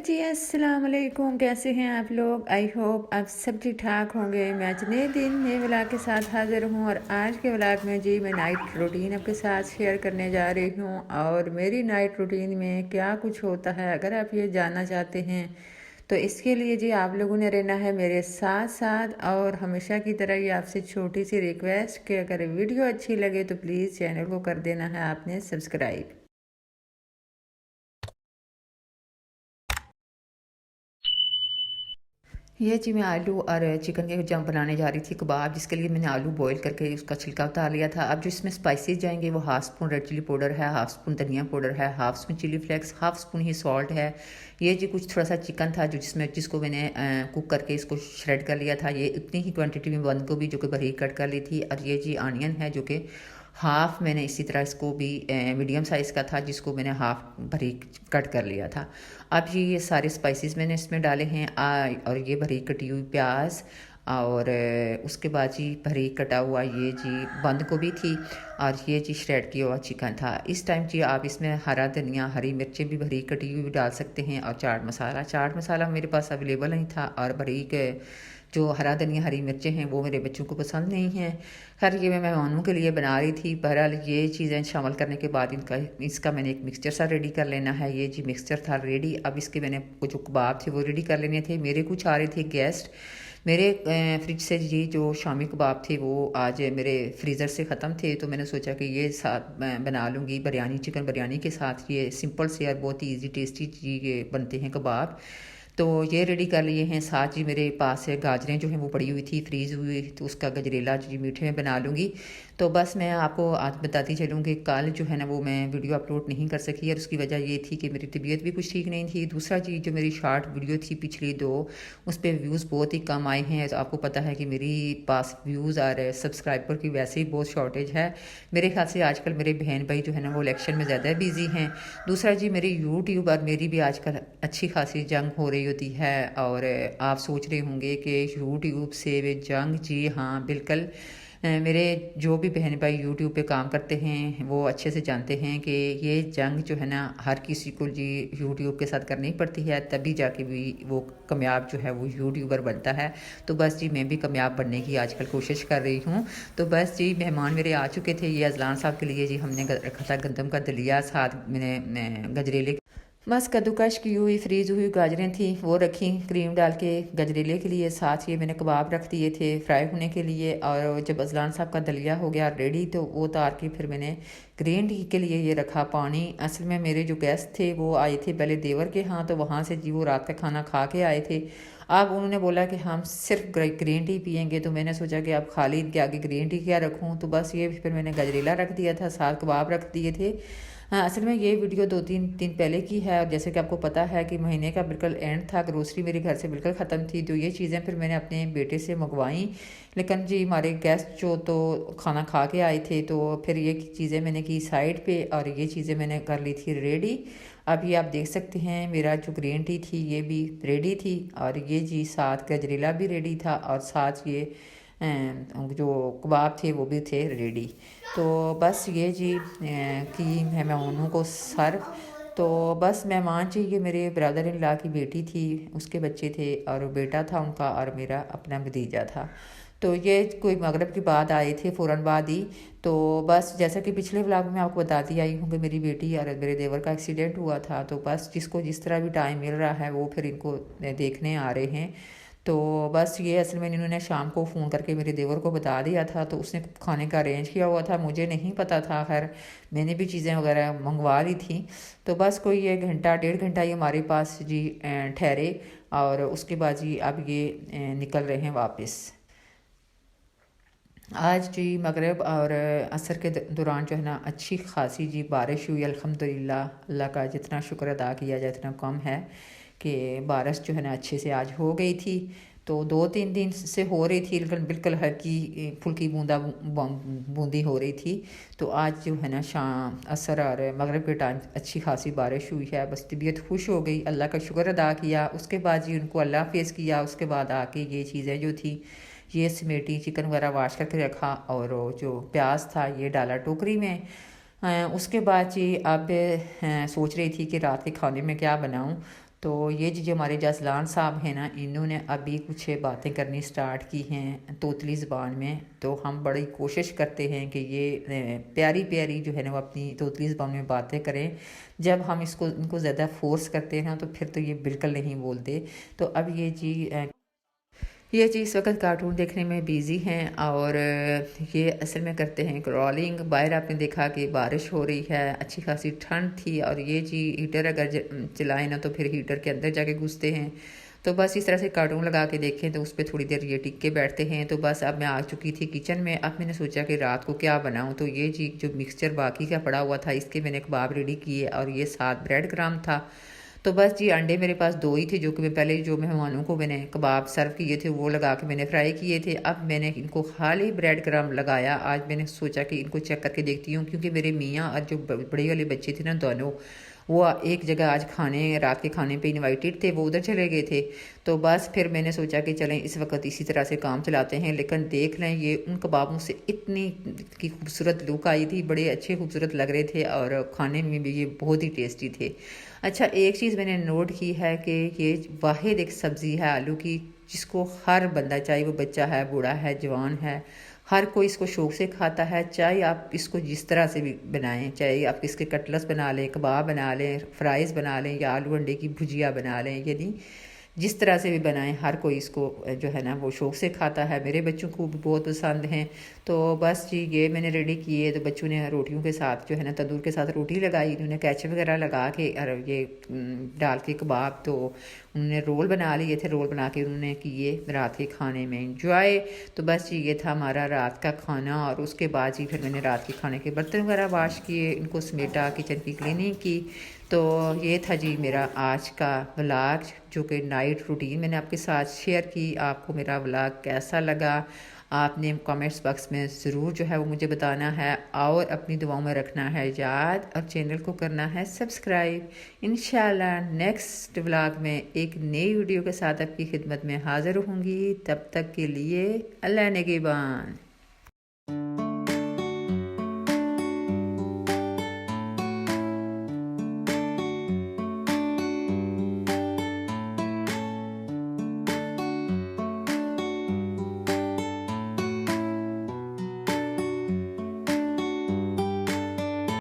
जी अस्सलाम वालेकुम। कैसे हैं आप लोग? आई होप आप सब ठीक ठाक होंगे। मैं आज नए दिन नए व्लॉग के साथ हाज़िर हूँ और आज के व्लॉग में जी मैं नाइट रूटीन आपके साथ शेयर करने जा रही हूँ और मेरी नाइट रूटीन में क्या कुछ होता है अगर आप ये जानना चाहते हैं तो इसके लिए जी आप लोगों ने रहना है मेरे साथ साथ। और हमेशा की तरह ये आपसे छोटी सी रिक्वेस्ट कि अगर वीडियो अच्छी लगे तो प्लीज़ चैनल को कर देना है आपने सब्सक्राइब। ये जी मैं आलू और चिकन के जम बनाने जा रही थी कबाब, जिसके लिए मैंने आलू बॉईल करके उसका छिलका उतार लिया था। अब जो इसमें स्पाइसेस जाएंगे वो half spoon red chilli powder है, हाफ स्पून धनिया पाउडर है, half spoon chilli flakes, half spoon ही सॉल्ट है। ये जी कुछ थोड़ा सा चिकन था जिसको मैंने कुक करके इसको श्रेड कर लिया था। ये इतनी ही क्वान्टिटी में बंद गोभी जो कि बारीक कट कर ली थी। और ये जी आनियन है जो कि हाफ़ मैंने इसी तरह इसको भी मीडियम साइज़ का था जिसको मैंने हाफ़ बारीक कट कर लिया था। अब ये सारे स्पाइसेस मैंने इसमें डाले हैं और ये बारीक कटी हुई प्याज और उसके बाद जी बारीक कटा हुआ ये जी बंद गोभी थी और ये जी श्रेड किया हुआ चिकन था। इस टाइम जी आप इसमें हरा धनिया हरी मिर्चें भी बारीक कटी हुई भी डाल सकते हैं और चाट मसाला मेरे पास अवेलेबल नहीं था और बारीक जो हरा धनिया हरी मिर्चें हैं वो मेरे बच्चों को पसंद नहीं हैं। खैर ये मैं मेहमानों के लिए बना रही थी। बहरहाल ये चीज़ें शामिल करने के बाद इसका मैंने एक मिक्सचर सा रेडी कर लेना है। ये जी मिक्सचर था रेडी। अब इसके मैंने जो कबाब थे वो रेडी कर लेने थे। मेरे कुछ आ रहे थे गेस्ट मेरे फ्रिज से जी जो शामी कबाब थे वो आज मेरे फ्रीज़र से ख़त्म थे, तो मैंने सोचा कि ये साथ बना लूँगी बिरयानी चिकन बिरयानी के साथ। ये सिंपल से और बहुत ही ईजी टेस्टी जी बनते हैं कबाब। तो ये रेडी कर लिए हैं। साथ जी मेरे पास है गाजरें जो हैं वो पड़ी हुई थी फ्रीज़ हुई, तो उसका गजरेला जी मीठे में बना लूँगी। तो बस मैं आपको आज बताती चलूँगी कल जो है ना वो मैं वीडियो अपलोड नहीं कर सकी और उसकी वजह ये थी कि मेरी तबीयत भी कुछ ठीक नहीं थी। दूसरा जी जो मेरी शॉर्ट वीडियो थी पिछली दो उस पर व्यूज़ बहुत ही कम आए हैं। तो आपको पता है कि मेरी पास व्यूज़ आ रहे हैं, सब्सक्राइबर की वैसे ही बहुत शॉर्टेज है। मेरे ख्याल से आजकल मेरे बहन भाई जो है ना वो इलेक्शन में ज़्यादा बिजी हैं। दूसरा जी मेरी यूट्यूब और मेरी भी आजकल अच्छी खासी जंग हो रही होती है और आप सोच रहे होंगे कि यूट्यूब से वे जंग, जी हाँ बिल्कुल। मेरे जो भी बहन भाई यूट्यूब पे काम करते हैं वो अच्छे से जानते हैं कि ये जंग जो है ना हर किसी को जी यूट्यूब के साथ करनी पड़ती है, तभी जाके भी वो कामयाब जो है वो यूट्यूबर बनता है। तो बस जी मैं भी कामयाब बनने की आजकल कोशिश कर रही हूँ। तो बस जी मेहमान मेरे आ चुके थे। ये अजलान साहब के लिए जी हमने रखा था गंदम का दलिया, साथ मैंने गजरेले बस कद्दूकश की हुई फ्रीज़ हुई गाजरें थी वो रखी क्रीम डाल के गजरेले के लिए। साथ ये मैंने कबाब रख दिए थे फ्राई होने के लिए। और जब अजलान साहब का दलिया हो गया रेडी तो वो उतार के फिर मैंने ग्रीन टी के लिए ये रखा पानी। असल में मेरे जो गेस्ट थे वो आए थे पहले देवर के यहाँ, तो वहाँ से जी वो रात का खाना खा के आए थे। अब उन्होंने बोला कि हम सिर्फ ग्रीन टी पियेंगे, तो मैंने सोचा कि अब खाली इनके आगे ग्रीन टी क्या रखूँ। तो बस ये फिर मैंने गजरेला रख दिया था, साथ कबाब रख दिए थे। हाँ, असल में ये वीडियो 2-3 दिन पहले की है और जैसे कि आपको पता है कि महीने का बिल्कुल एंड था, ग्रोसरी मेरे घर से बिल्कुल ख़त्म थी। तो ये चीज़ें फिर मैंने अपने बेटे से मंगवाई। लेकिन जी हमारे गेस्ट जो तो खाना खा के आए थे, तो फिर ये चीज़ें मैंने की साइड पे और ये चीज़ें मैंने कर ली थी रेडी। अभी आप देख सकते हैं मेरा जो ग्रीन टी थी ये भी रेडी थी और ये जी साथ गजरेला भी रेडी था और साथ ये जो कबाब थे वो भी थे रेडी। तो बस ये जी कि मेहमानों को सर्व। तो बस मेहमान जी ये मेरे ब्रदर इन लॉ की बेटी थी, उसके बच्चे थे और बेटा था उनका और मेरा अपना भतीजा था। तो ये कोई मगरब के बाद आए थे, फ़ौरन बाद ही। तो बस जैसा कि पिछले व्लॉग में आपको बताती आई हूँ कि मेरी बेटी और मेरे देवर का एक्सीडेंट हुआ था। तो बस जिसको जिस तरह भी टाइम मिल रहा है वो फिर इनको देखने आ रहे हैं। तो बस ये असल में इन्होंने शाम को फ़ोन करके मेरे देवर को बता दिया था, तो उसने खाने का अरेंज किया हुआ था, मुझे नहीं पता था। खैर मैंने भी चीज़ें वगैरह मंगवा ली थी। तो बस कोई 1 घंटा 1.5 घंटा ये हमारे पास जी ठहरे और उसके बाद जी अब ये निकल रहे हैं वापस। आज जी मगरिब और असर के दौरान जो है ना अच्छी खासी जी बारिश हुई अल्हम्दुलिल्लाह। अल्लाह का जितना शुक्र अदा किया जाए इतना कम है कि बारिश जो है ना अच्छे से आज हो गई थी। तो 2-3 दिन से हो रही थी लेकिन बिल्कुल हल्की फुल्की बूंदी हो रही थी। तो आज जो है ना शाम असर और मगरिब के टाइम अच्छी खासी बारिश हुई है। बस तबीयत खुश हो गई, अल्लाह का शुक्र अदा किया। उसके बाद जी उनको अल्लाह हाफिज़ किया। उसके बाद आके ये चीज़ें जो थी ये समेटी, चिकन वगैरह वाश करके रखा और जो प्याज था ये डाला टोकरी में। उसके बाद जी अब सोच रही थी कि रात के खाने में क्या बनाऊं। तो ये जो हमारे जसलान साहब हैं ना, इन्होंने अभी कुछ बातें करनी स्टार्ट की हैं तोतली ज़बान में। तो हम बड़ी कोशिश करते हैं कि ये प्यारी प्यारी जो है ना वो अपनी तोतली ज़बान में बातें करें। जब हम इनको ज़्यादा फोर्स करते हैं तो फिर तो ये बिल्कुल नहीं बोलते। तो अब ये जी इस वक्त कार्टून देखने में बिज़ी हैं और ये असल में करते हैं क्रॉलिंग। बाहर आपने देखा कि बारिश हो रही है, अच्छी खासी ठंड थी और ये जी हीटर अगर चलाएं ना तो फिर हीटर के अंदर जाके घुसते हैं। तो बस इस तरह से कार्टून लगा के देखें तो उस पर थोड़ी देर ये टिक के बैठते हैं। तो बस अब मैं आ चुकी थी किचन में। अब मैंने सोचा कि रात को क्या बनाऊं। तो ये जी जो मिक्सचर बाकी का पड़ा हुआ था इसके मैंने कबाब रेडी किए और ये 7 ब्रेड क्रम्ब था। तो बस जी अंडे मेरे पास 2 ही थे जो कि मैं पहले जो मेहमानों को मैंने कबाब सर्व किए थे वो लगा के मैंने फ्राई किए थे। अब मैंने इनको खाली ब्रेड क्रम्ब लगाया। आज मैंने सोचा कि इनको चेक करके देखती हूँ क्योंकि मेरे मियाँ और जो बड़े वाले बच्चे थे ना दोनों, वो एक जगह आज रात के खाने पे इनवाइटेड थे, वो उधर चले गए थे। तो बस फिर मैंने सोचा कि चलें इस वक्त इसी तरह से काम चलाते हैं। लेकिन देख लें ये उन कबाबों से इतनी की खूबसूरत लुक आई थी, बड़े अच्छे खूबसूरत लग रहे थे और खाने में भी ये बहुत ही टेस्टी थे। अच्छा, एक चीज़ मैंने नोट की है कि ये वाहिद एक सब्ज़ी है आलू की जिसको हर बंदा, चाहे वो बच्चा है, बूढ़ा है, जवान है, हर कोई इसको शौक़ से खाता है। चाहे आप इसको जिस तरह से भी बनाएं, चाहे आप इसके कटलेट्स बना लें, कबाब बना लें, फ्राइज़ बना लें या आलू अंडे की भुजिया बना लें, यानी जिस तरह से भी बनाएं हर कोई इसको जो है ना वो शौक़ से खाता है। मेरे बच्चों को भी बहुत पसंद हैं। तो बस जी ये मैंने रेडी किए। तो बच्चों ने रोटियों के साथ जो है ना तंदूर के साथ रोटी लगाई, उन्होंने केचप वगैरह लगा के और ये डाल के कबाब, तो उन्होंने रोल बना लिए थे। रोल बना के उन्होंने किए रात के खाने में इंजॉय। तो बस जी ये था हमारा रात का खाना। और उसके बाद जी फिर मैंने रात के खाने के बर्तन वगैरह वाश किए, इनको समेटा, किचन की क्लीनिंग की। तो ये था जी मेरा आज का व्लॉग जो कि नाइट रूटीन मैंने आपके साथ शेयर की। आपको मेरा व्लॉग कैसा लगा आपने कमेंट्स बॉक्स में ज़रूर जो है वो मुझे बताना है और अपनी दुआओं में रखना है याद और चैनल को करना है सब्सक्राइब। इंशाल्लाह नेक्स्ट व्लॉग में एक नई वीडियो के साथ आपकी खिदमत में हाज़िर होंगी। तब तक के लिए अल्लाह निगहबान।